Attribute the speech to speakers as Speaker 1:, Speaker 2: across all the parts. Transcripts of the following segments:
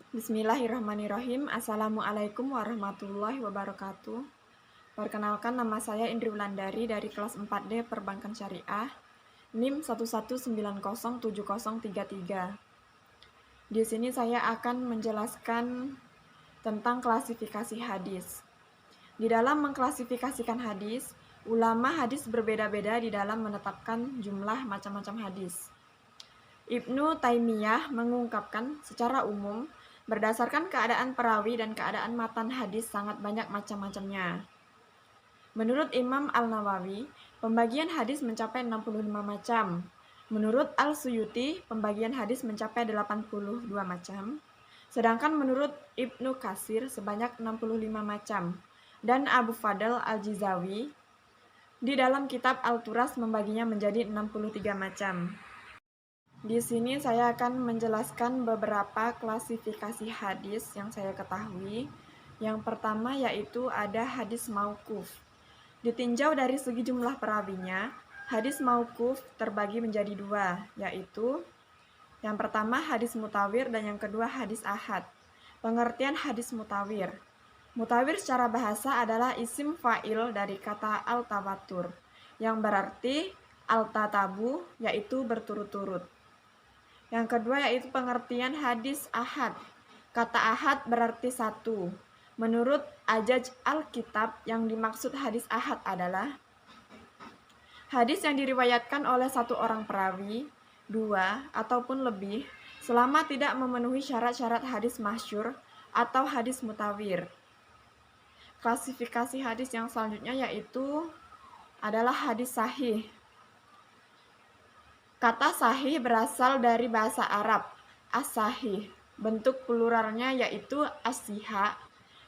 Speaker 1: Bismillahirrahmanirrahim. Assalamualaikum warahmatullahi wabarakatuh. Perkenalkan, nama saya Indri Wulandari dari kelas 4D Perbankan Syariah, NIM 119070033. Di sini saya akan menjelaskan tentang klasifikasi hadis. Di dalam mengklasifikasikan hadis, ulama hadis berbeda-beda di dalam menetapkan jumlah macam-macam hadis. Ibnu Taimiyah mengungkapkan secara umum, berdasarkan keadaan perawi dan keadaan matan hadis sangat banyak macam-macamnya. Menurut Imam Al-Nawawi, pembagian hadis mencapai 65 macam. Menurut Al-Suyuti, pembagian hadis mencapai 82 macam. Sedangkan menurut Ibnu Katsir sebanyak 65 macam. Dan Abu Fadl Al-Jizawi di dalam kitab Al-Turas membaginya menjadi 63 macam. Di sini saya akan menjelaskan beberapa klasifikasi hadis yang saya ketahui. Yang pertama yaitu ada hadis mauquf. Ditinjau dari segi jumlah perawinya, hadis mauquf terbagi menjadi dua, yaitu yang pertama hadis mutawir dan yang kedua hadis ahad. Pengertian hadis mutawir. Mutawir secara bahasa adalah isim fa'il dari kata al-tawatur, yang berarti al-tatabu, yaitu berturut-turut. Yang kedua yaitu pengertian hadis ahad. Kata ahad berarti satu. Menurut Ajaj Alkitab, yang dimaksud hadis ahad adalah hadis yang diriwayatkan oleh satu orang perawi, dua ataupun lebih, selama tidak memenuhi syarat-syarat hadis masyhur atau hadis mutawir. Klasifikasi hadis yang selanjutnya yaitu adalah hadis sahih. Kata sahih berasal dari bahasa Arab, as-sahih. Bentuk pluralnya yaitu as-siha,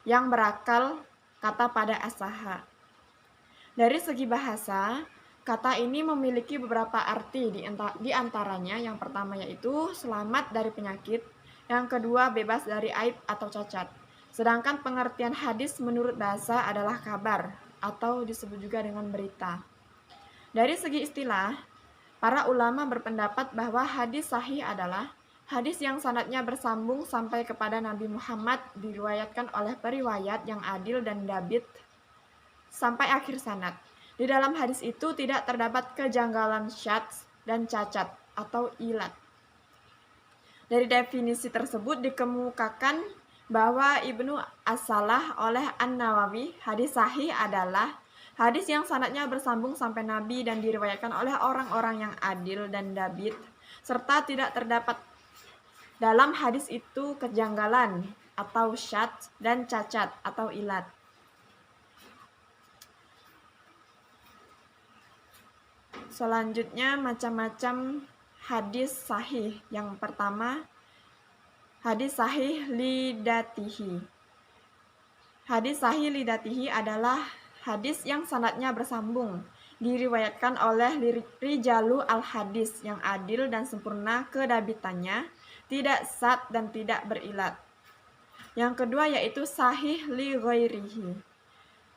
Speaker 1: yang berakal kata pada as-saha. Dari segi bahasa, kata ini memiliki beberapa arti, di antaranya yang pertama yaitu selamat dari penyakit, yang kedua bebas dari aib atau cacat. Sedangkan pengertian hadis menurut bahasa adalah kabar, atau disebut juga dengan berita. Dari segi istilah, para ulama berpendapat bahwa hadis sahih adalah hadis yang sanadnya bersambung sampai kepada Nabi Muhammad, diriwayatkan oleh periwayat yang adil dan dabit sampai akhir sanad. Di dalam hadis itu tidak terdapat kejanggalan syadz dan cacat atau ilat. Dari definisi tersebut dikemukakan bahwa Ibnu As-Salah oleh An-Nawawi, hadis sahih adalah hadis yang sanadnya bersambung sampai Nabi dan diriwayatkan oleh orang-orang yang adil dan dabit, serta tidak terdapat dalam hadis itu kejanggalan atau syadz dan cacat atau ilat. Selanjutnya macam-macam hadis sahih. Yang pertama, hadis sahih lidatihi. Hadis sahih lidatihi adalah hadis yang sanadnya bersambung, diriwayatkan oleh rijalu al-hadis yang adil dan sempurna kedabitannya, tidak sad dan tidak berilat. Yang kedua yaitu sahih li ghairihi.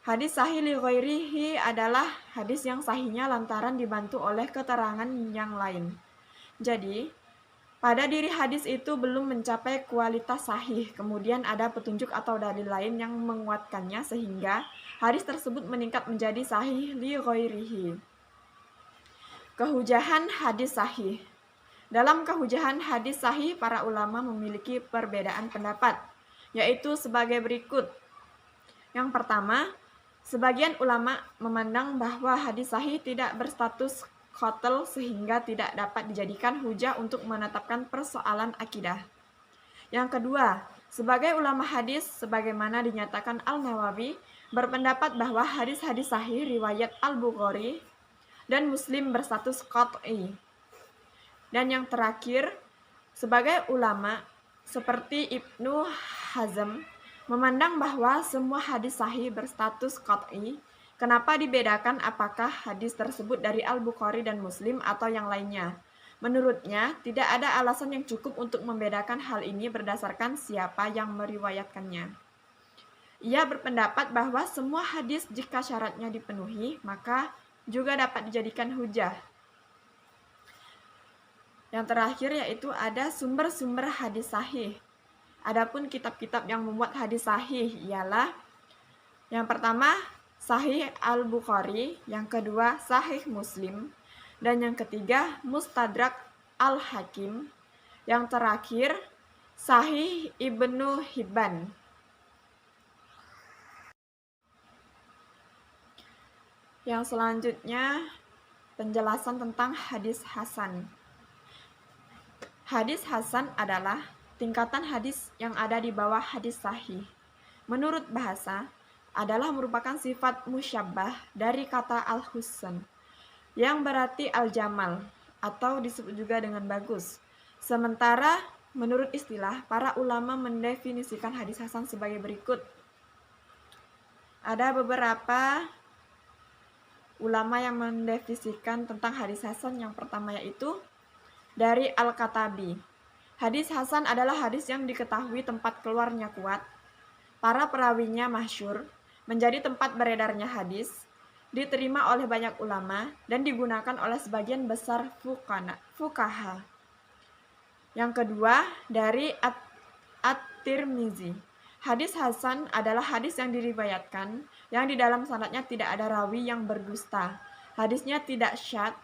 Speaker 1: Hadis sahih li ghairihi adalah hadis yang sahihnya lantaran dibantu oleh keterangan yang lain. Jadi, pada diri hadis itu belum mencapai kualitas sahih, kemudian ada petunjuk atau dalil lain yang menguatkannya sehingga hadis tersebut meningkat menjadi sahih li ghairihi. Kehujahan hadis sahih. Dalam kehujahan hadis sahih, para ulama memiliki perbedaan pendapat, yaitu sebagai berikut. Yang pertama, sebagian ulama memandang bahwa hadis sahih tidak berstatus khotel sehingga tidak dapat dijadikan hujah untuk menetapkan persoalan akidah. Yang kedua, sebagai ulama hadis sebagaimana dinyatakan Al-Nawawi berpendapat bahwa hadis-hadis sahih riwayat Al-Bukhari dan Muslim berstatus qat'i. Dan yang terakhir, sebagai ulama seperti Ibnu Hazm memandang bahwa semua hadis sahih berstatus qat'i. Kenapa dibedakan apakah hadis tersebut dari Al-Bukhari dan Muslim atau yang lainnya? Menurutnya, tidak ada alasan yang cukup untuk membedakan hal ini berdasarkan siapa yang meriwayatkannya. Ia berpendapat bahwa semua hadis jika syaratnya dipenuhi, maka juga dapat dijadikan hujah. Yang terakhir yaitu ada sumber-sumber hadis sahih. Adapun kitab-kitab yang memuat hadis sahih ialah yang pertama Sahih Al-Bukhari, yang kedua Sahih Muslim, dan yang ketiga Mustadrak Al-Hakim, yang terakhir Sahih Ibnu Hibban. Yang selanjutnya penjelasan tentang hadis hasan. Hadis hasan adalah tingkatan hadis yang ada di bawah hadis sahih. Menurut bahasa, adalah merupakan sifat musyabbah dari kata al-husn, yang berarti al-jamal, atau disebut juga dengan bagus. Sementara, menurut istilah, para ulama mendefinisikan hadis hasan sebagai berikut. Ada beberapa ulama yang mendefinisikan tentang hadis hasan. Yang pertama yaitu dari Al-Katabi. Hadis hasan adalah hadis yang diketahui tempat keluarnya kuat, para perawinya masyhur, menjadi tempat beredarnya hadis, diterima oleh banyak ulama, dan digunakan oleh sebagian besar fuqaha. Yang kedua, dari At-Tirmizi. Hadis hasan adalah hadis yang diriwayatkan, yang di dalam sanadnya tidak ada rawi yang berdusta. Hadisnya tidak syadz,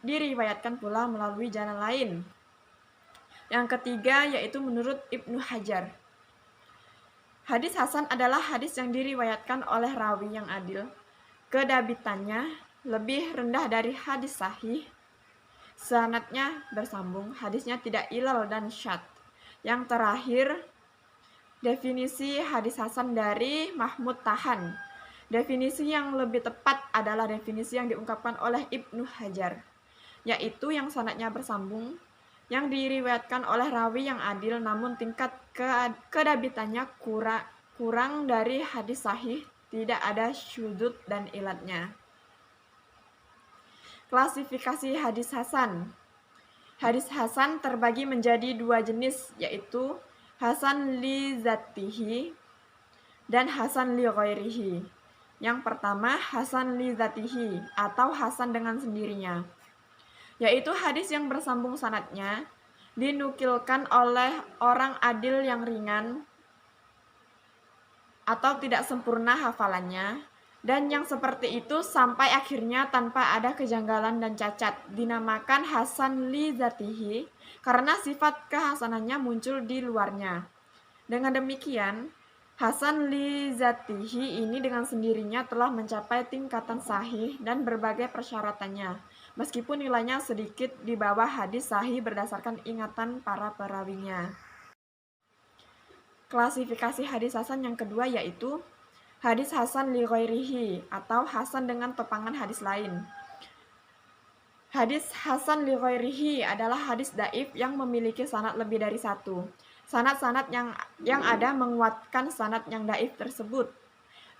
Speaker 1: diriwayatkan pula melalui jalan lain. Yang ketiga, yaitu menurut Ibnu Hajar. Hadis hasan adalah hadis yang diriwayatkan oleh rawi yang adil, kedabitannya lebih rendah dari hadis sahih, sanadnya bersambung, hadisnya tidak ilal dan syadz. Yang terakhir, definisi hadis hasan dari Mahmud Tahan. Definisi yang lebih tepat adalah definisi yang diungkapkan oleh Ibnu Hajar, yaitu yang sanadnya bersambung, yang diriwayatkan oleh rawi yang adil namun tingkat kedabitannya kurang dari hadis sahih, tidak ada syudzud dan ilatnya. Klasifikasi hadis hasan. Hadis hasan terbagi menjadi dua jenis, yaitu hasan li zatihi dan hasan li ghairihi. Yang pertama hasan li zatihi atau hasan dengan sendirinya, yaitu hadis yang bersambung sanadnya, dinukilkan oleh orang adil yang ringan atau tidak sempurna hafalannya, dan yang seperti itu sampai akhirnya tanpa ada kejanggalan dan cacat, dinamakan hasan li zatihi karena sifat kehasanannya muncul di luarnya. Dengan demikian, hasan li zatihi ini dengan sendirinya telah mencapai tingkatan sahih dan berbagai persyaratannya, meskipun nilainya sedikit di bawah hadis sahih berdasarkan ingatan para perawinya. Klasifikasi hadis hasan yang kedua yaitu hadis hasan li ghairihi atau hasan dengan topangan hadis lain. Hadis hasan li ghairihi adalah hadis dhaif yang memiliki sanad lebih dari satu. Sanad-sanad yang ada menguatkan sanad yang dhaif tersebut.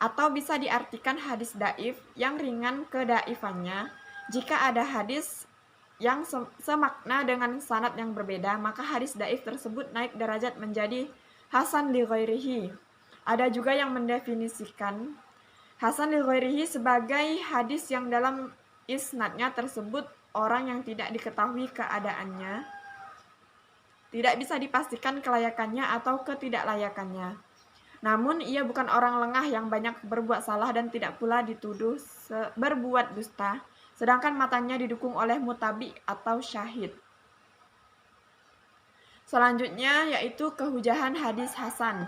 Speaker 1: Atau bisa diartikan hadis dhaif yang ringan kedaifannya. Jika ada hadis yang semakna dengan sanad yang berbeda, maka hadis dhaif tersebut naik derajat menjadi hasan li ghairihi. Ada juga yang mendefinisikan hasan li ghairihi sebagai hadis yang dalam isnadnya tersebut orang yang tidak diketahui keadaannya, tidak bisa dipastikan kelayakannya atau ketidaklayakannya. Namun ia bukan orang lengah yang banyak berbuat salah dan tidak pula dituduh berbuat dusta, sedangkan matanya didukung oleh mutabi atau syahid. Selanjutnya yaitu kehujahan hadis hasan.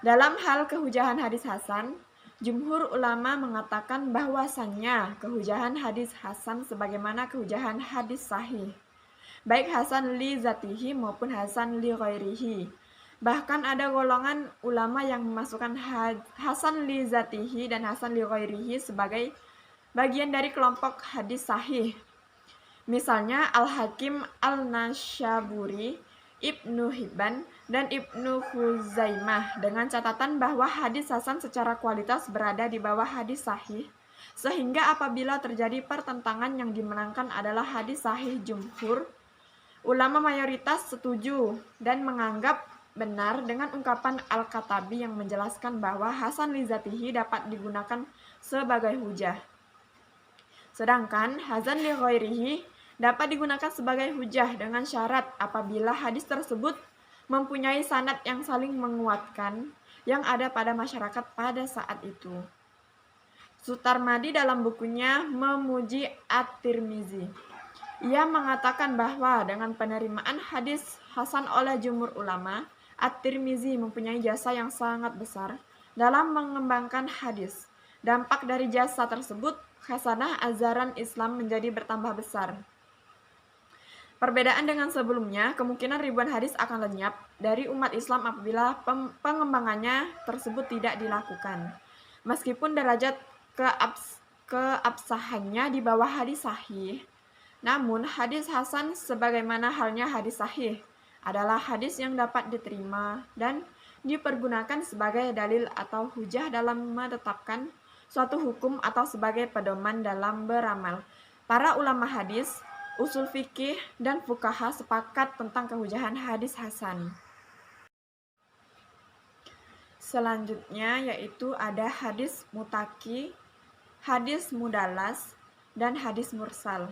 Speaker 1: Dalam hal kehujahan hadis hasan, jumhur ulama mengatakan bahwasannya kehujahan hadis hasan sebagaimana kehujahan hadis sahih, baik hasan li zatihi maupun hasan li ghairihi. Bahkan ada golongan ulama yang memasukkan hasan li zatihi dan hasan li ghairihi sebagai bagian dari kelompok hadis sahih. Misalnya Al-Hakim Al-Nasyaburi, Ibnu Hibban, dan Ibnu Khuzaimah, dengan catatan bahwa hadis hasan secara kualitas berada di bawah hadis sahih, sehingga apabila terjadi pertentangan yang dimenangkan adalah hadis sahih. Jumhur ulama mayoritas setuju dan menganggap benar dengan ungkapan Al-Katabi yang menjelaskan bahwa hasan li zatihi dapat digunakan sebagai hujah, sedangkan hasan li ghairihi dapat digunakan sebagai hujah dengan syarat apabila hadis tersebut mempunyai sanad yang saling menguatkan yang ada pada masyarakat pada saat itu. Sutarmadi dalam bukunya memuji At-Tirmizi. Ia mengatakan bahwa dengan penerimaan hadis hasan oleh jumhur ulama, At-Tirmizi mempunyai jasa yang sangat besar dalam mengembangkan hadis. Dampak dari jasa tersebut, khasanah ajaran Islam menjadi bertambah besar. Perbedaan dengan sebelumnya, kemungkinan ribuan hadis akan lenyap dari umat Islam apabila pengembangannya tersebut tidak dilakukan. Meskipun derajat keabsahannya di bawah hadis sahih, namun hadis hasan sebagaimana halnya hadis sahih adalah hadis yang dapat diterima dan dipergunakan sebagai dalil atau hujah dalam menetapkan suatu hukum atau sebagai pedoman dalam beramal. Para ulama hadis, usul fikih, dan fuqaha sepakat tentang kehujahan hadis hasan. Selanjutnya yaitu ada hadis mutaki, hadis mudalas, dan hadis mursal.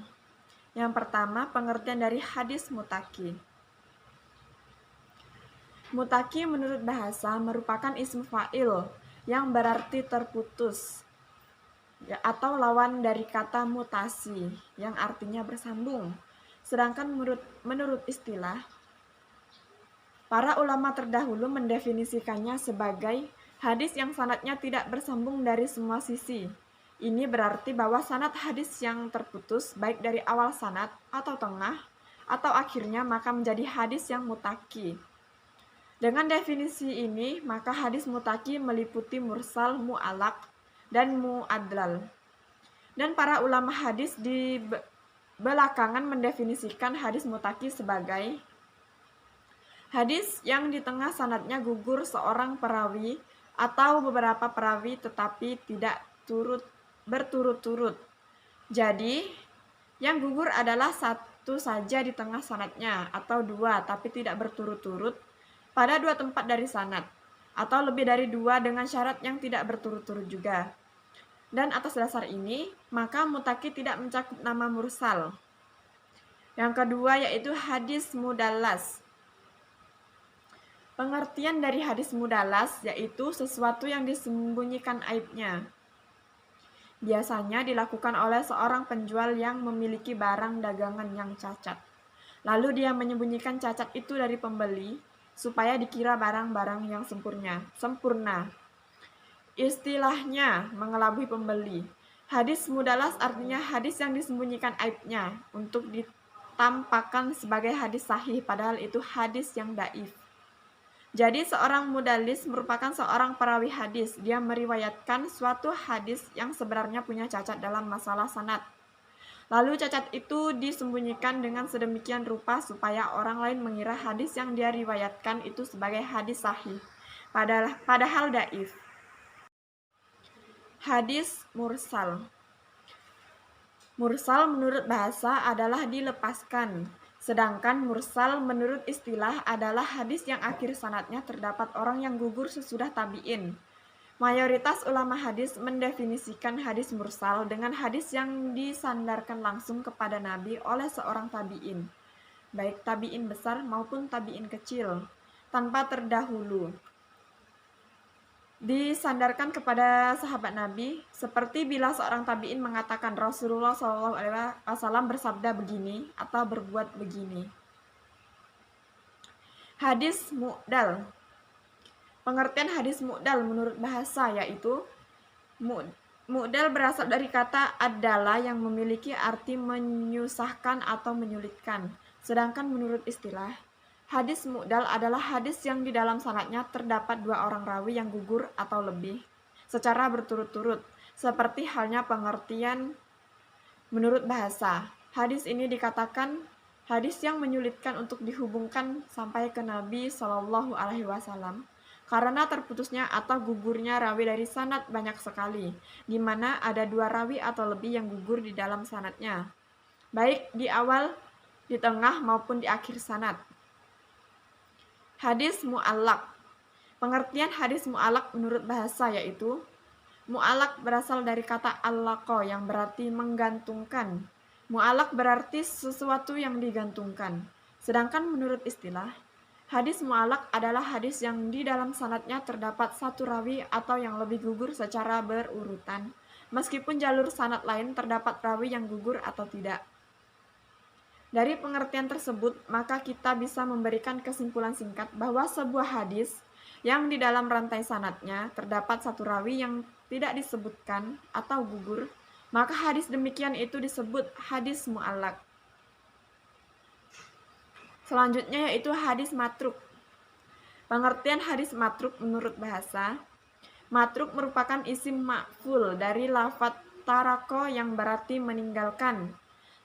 Speaker 1: Yang pertama, pengertian dari hadis mutaki. Mutaki menurut bahasa merupakan ism fa'il yang berarti terputus atau lawan dari kata mutasi yang artinya bersambung. Sedangkan menurut istilah, para ulama terdahulu mendefinisikannya sebagai hadis yang sanadnya tidak bersambung dari semua sisi. Ini berarti bahwa sanad hadis yang terputus baik dari awal sanad atau tengah atau akhirnya maka menjadi hadis yang mutaki. Dengan definisi ini, maka hadis mutaki meliputi mursal, mu'alaq, dan mu'adlal. Dan para ulama hadis di belakangan mendefinisikan hadis mutaki sebagai hadis yang di tengah sanadnya gugur seorang perawi atau beberapa perawi tetapi tidak berturut-turut. Jadi, yang gugur adalah satu saja di tengah sanadnya atau dua tapi tidak berturut-turut pada dua tempat dari sanad atau lebih dari dua dengan syarat yang tidak berturut-turut juga. Dan atas dasar ini, maka mutaki tidak mencakup nama mursal. Yang kedua yaitu hadis mudalas. Pengertian dari hadis mudalas yaitu sesuatu yang disembunyikan aibnya. Biasanya dilakukan oleh seorang penjual yang memiliki barang dagangan yang cacat. Lalu dia menyembunyikan cacat itu dari pembeli supaya dikira barang-barang yang sempurna. Istilahnya mengelabui pembeli. Hadis mudalas artinya hadis yang disembunyikan aibnya untuk ditampakkan sebagai hadis sahih padahal itu hadis yang dhaif. Jadi seorang mudalis merupakan seorang perawi hadis. Dia meriwayatkan suatu hadis yang sebenarnya punya cacat dalam masalah sanad. Lalu cacat itu disembunyikan dengan sedemikian rupa supaya orang lain mengira hadis yang dia riwayatkan itu sebagai hadis sahih, padahal dhaif. Hadis mursal. Mursal menurut bahasa adalah dilepaskan. Sedangkan mursal menurut istilah adalah hadis yang akhir sanadnya terdapat orang yang gugur sesudah tabi'in. Mayoritas ulama hadis mendefinisikan hadis mursal dengan hadis yang disandarkan langsung kepada Nabi oleh seorang tabi'in, baik tabi'in besar maupun tabi'in kecil, tanpa terdahulu disandarkan kepada sahabat Nabi, seperti bila seorang tabi'in mengatakan Rasulullah SAW bersabda begini atau berbuat begini. Hadis mu'dal. Pengertian hadis mu'dal menurut bahasa yaitu mu'dal berasal dari kata adalah yang memiliki arti menyusahkan atau menyulitkan. Sedangkan menurut istilah, hadis mu'dal adalah hadis yang di dalam sanadnya terdapat dua orang rawi yang gugur atau lebih secara berturut-turut, seperti halnya pengertian menurut bahasa. Hadis ini dikatakan hadis yang menyulitkan untuk dihubungkan sampai ke Nabi Shallallahu Alaihi Wasallam karena terputusnya atau gugurnya rawi dari sanad banyak sekali, di mana ada dua rawi atau lebih yang gugur di dalam sanadnya, baik di awal, di tengah maupun di akhir sanad. Hadis mu'allaq. Pengertian hadis mu'allaq menurut bahasa yaitu mu'allaq berasal dari kata allaqa yang berarti menggantungkan. Mu'allaq berarti sesuatu yang digantungkan. Sedangkan menurut istilah, Hadis mu'allaq adalah hadis yang di dalam sanadnya terdapat satu rawi atau yang lebih gugur secara berurutan, meskipun jalur sanad lain terdapat rawi yang gugur atau tidak. Dari pengertian tersebut, maka kita bisa memberikan kesimpulan singkat bahwa sebuah hadis yang di dalam rantai sanadnya terdapat satu rawi yang tidak disebutkan atau gugur, maka hadis demikian itu disebut hadis mu'allaq. Selanjutnya yaitu hadis matruk. Pengertian hadis matruk menurut bahasa, matruk merupakan isim ma'ful dari lafadz tarako yang berarti meninggalkan.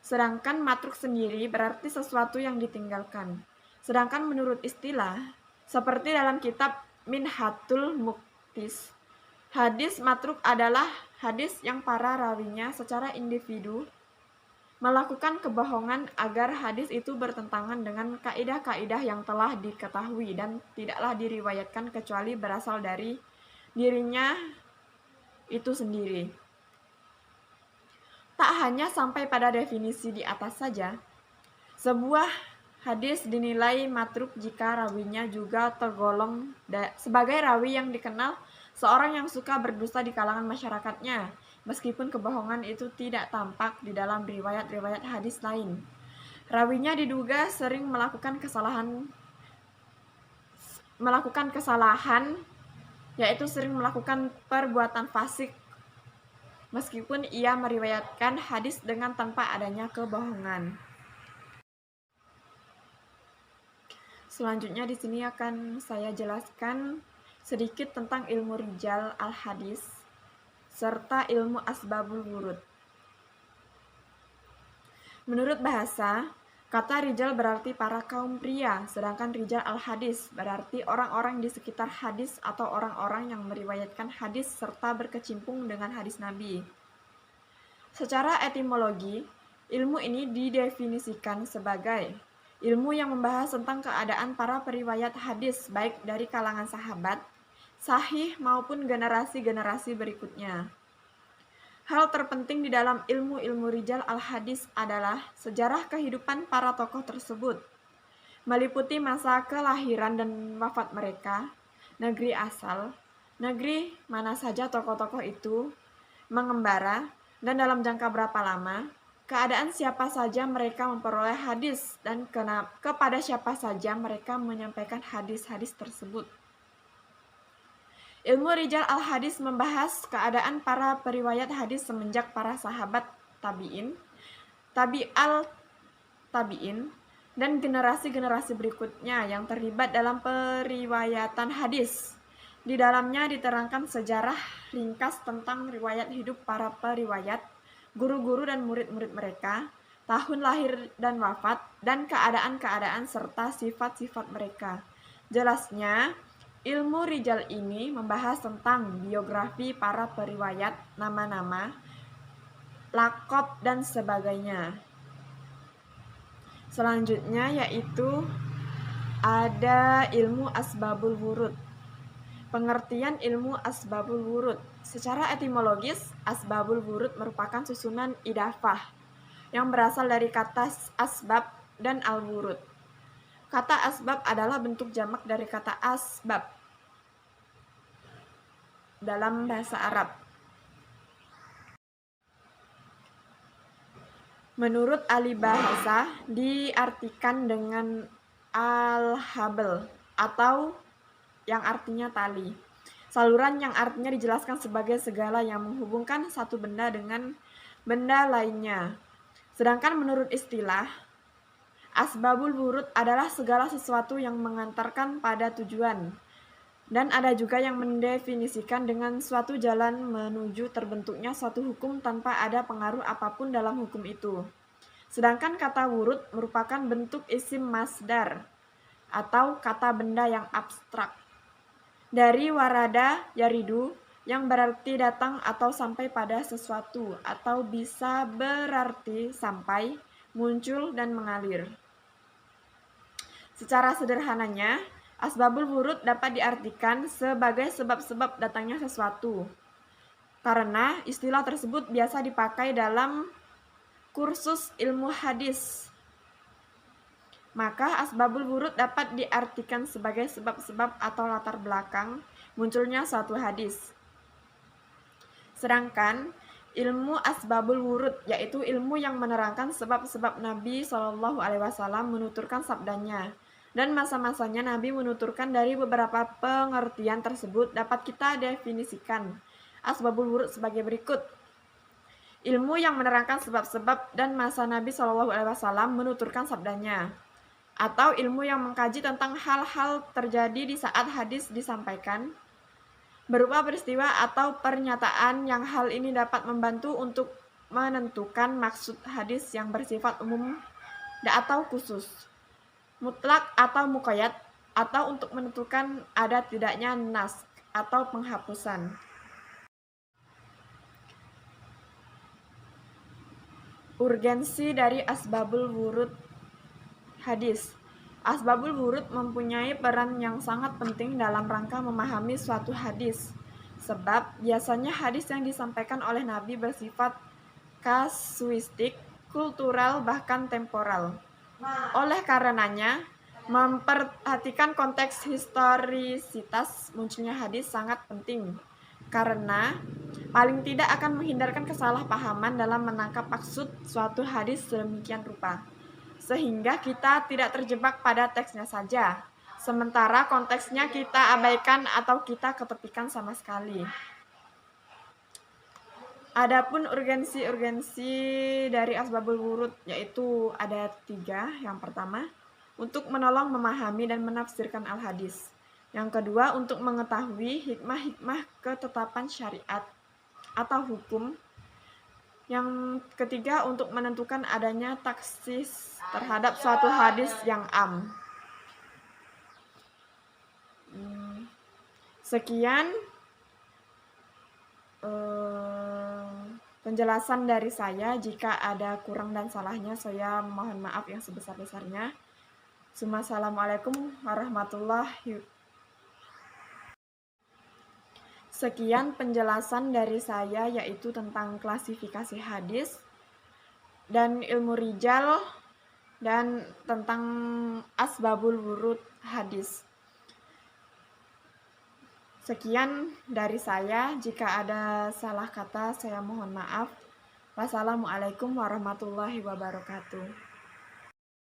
Speaker 1: Sedangkan matruk sendiri berarti sesuatu yang ditinggalkan. Sedangkan menurut istilah, seperti dalam kitab Minhatul Muqtis, hadis matruk adalah hadis yang para rawinya secara individu melakukan kebohongan agar hadis itu bertentangan dengan kaidah-kaidah yang telah diketahui dan tidaklah diriwayatkan kecuali berasal dari dirinya itu sendiri. Tak hanya sampai pada definisi di atas saja, sebuah hadis dinilai matruk jika rawinya juga tergolong sebagai rawi yang dikenal seorang yang suka berdusta di kalangan masyarakatnya, meskipun kebohongan itu tidak tampak di dalam riwayat-riwayat hadis lain. Rawinya diduga sering melakukan kesalahan, yaitu sering melakukan perbuatan fasik, meskipun ia meriwayatkan hadis dengan tanpa adanya kebohongan. Selanjutnya di sini akan saya jelaskan sedikit tentang ilmu rijal al-hadis serta ilmu asbabul wurud. Menurut bahasa, kata rijal berarti para kaum pria, sedangkan rijal al-hadis berarti orang-orang di sekitar hadis atau orang-orang yang meriwayatkan hadis serta berkecimpung dengan hadis Nabi. Secara etimologi, ilmu ini didefinisikan sebagai ilmu yang membahas tentang keadaan para periwayat hadis baik dari kalangan sahabat, sahih maupun generasi-generasi berikutnya. Hal terpenting di dalam ilmu-ilmu rijal al-hadis adalah sejarah kehidupan para tokoh tersebut, meliputi masa kelahiran dan wafat mereka, negeri asal, negeri mana saja tokoh-tokoh itu mengembara, dan dalam jangka berapa lama, keadaan siapa saja mereka memperoleh hadis, dan kepada siapa saja mereka menyampaikan hadis-hadis tersebut. Ilmu rijal al-hadis membahas keadaan para periwayat hadis semenjak para sahabat tabi'in, tabi'al tabi'in, dan generasi-generasi berikutnya yang terlibat dalam periwayatan hadis. Di dalamnya diterangkan sejarah ringkas tentang riwayat hidup para periwayat, guru-guru dan murid-murid mereka, tahun lahir dan wafat, dan keadaan-keadaan serta sifat-sifat mereka. Jelasnya, ilmu rijal ini membahas tentang biografi para periwayat, nama-nama, laqab, dan sebagainya. Selanjutnya yaitu ada ilmu asbabul wurud. Pengertian ilmu asbabul wurud. Secara etimologis, asbabul wurud merupakan susunan idafah yang berasal dari kata asbab dan al-wurud. Kata asbab adalah bentuk jamak dari kata asbab dalam bahasa Arab. Menurut ahli bahasa, diartikan dengan al-habl atau yang artinya tali. Saluran yang artinya dijelaskan sebagai segala yang menghubungkan satu benda dengan benda lainnya. Sedangkan menurut istilah, asbabul wurud adalah segala sesuatu yang mengantarkan pada tujuan. Dan ada juga yang mendefinisikan dengan suatu jalan menuju terbentuknya suatu hukum tanpa ada pengaruh apapun dalam hukum itu. Sedangkan kata wurud merupakan bentuk isim masdar atau kata benda yang abstrak. Dari warada yaridu yang berarti datang atau sampai pada sesuatu, atau bisa berarti sampai, muncul, dan mengalir. Secara sederhananya, asbabul wurud dapat diartikan sebagai sebab-sebab datangnya sesuatu. Karena istilah tersebut biasa dipakai dalam kursus ilmu hadis. Maka asbabul wurud dapat diartikan sebagai sebab-sebab atau latar belakang munculnya suatu hadis. Sedangkan ilmu asbabul wurud yaitu ilmu yang menerangkan sebab-sebab Nabi Shallallahu Alaihi Wasallam menuturkan sabdanya dan masa-masanya Nabi menuturkan. Dari beberapa pengertian tersebut dapat kita definisikan asbabul wurud sebagai berikut. Ilmu yang menerangkan sebab-sebab dan masa Nabi Shallallahu Alaihi Wasallam menuturkan sabdanya, atau ilmu yang mengkaji tentang hal-hal terjadi di saat hadis disampaikan, berupa peristiwa atau pernyataan yang hal ini dapat membantu untuk menentukan maksud hadis yang bersifat umum atau khusus, mutlak atau muqayyad, atau untuk menentukan ada tidaknya nas atau penghapusan. Urgensi dari asbabul wurud hadis. Asbabul wurud mempunyai peran yang sangat penting dalam rangka memahami suatu hadis. Sebab biasanya hadis yang disampaikan oleh Nabi bersifat kasuistik, kultural, bahkan temporal. Oleh karenanya, memperhatikan konteks historisitas munculnya hadis sangat penting. Karena paling tidak akan menghindarkan kesalahpahaman dalam menangkap maksud suatu hadis sedemikian rupa, sehingga kita tidak terjebak pada teksnya saja, sementara konteksnya kita abaikan atau kita ketepikan sama sekali. Adapun urgensi dari asbabul wurud yaitu ada 3. Yang pertama, untuk menolong memahami dan menafsirkan al-hadis. Yang kedua, untuk mengetahui hikmah-hikmah ketetapan syariat atau hukum. Yang ketiga, untuk menentukan adanya taksis terhadap suatu hadis yang am. Sekian penjelasan dari saya. Jika ada kurang dan salahnya, saya mohon maaf yang sebesar-besarnya. Assalamualaikum warahmatullahi wabarakatuh. Sekian penjelasan dari saya yaitu tentang klasifikasi hadis dan ilmu rijal dan tentang asbabul wurud hadis. Sekian dari saya. Jika ada salah kata, saya mohon maaf. Wassalamualaikum warahmatullahi wabarakatuh.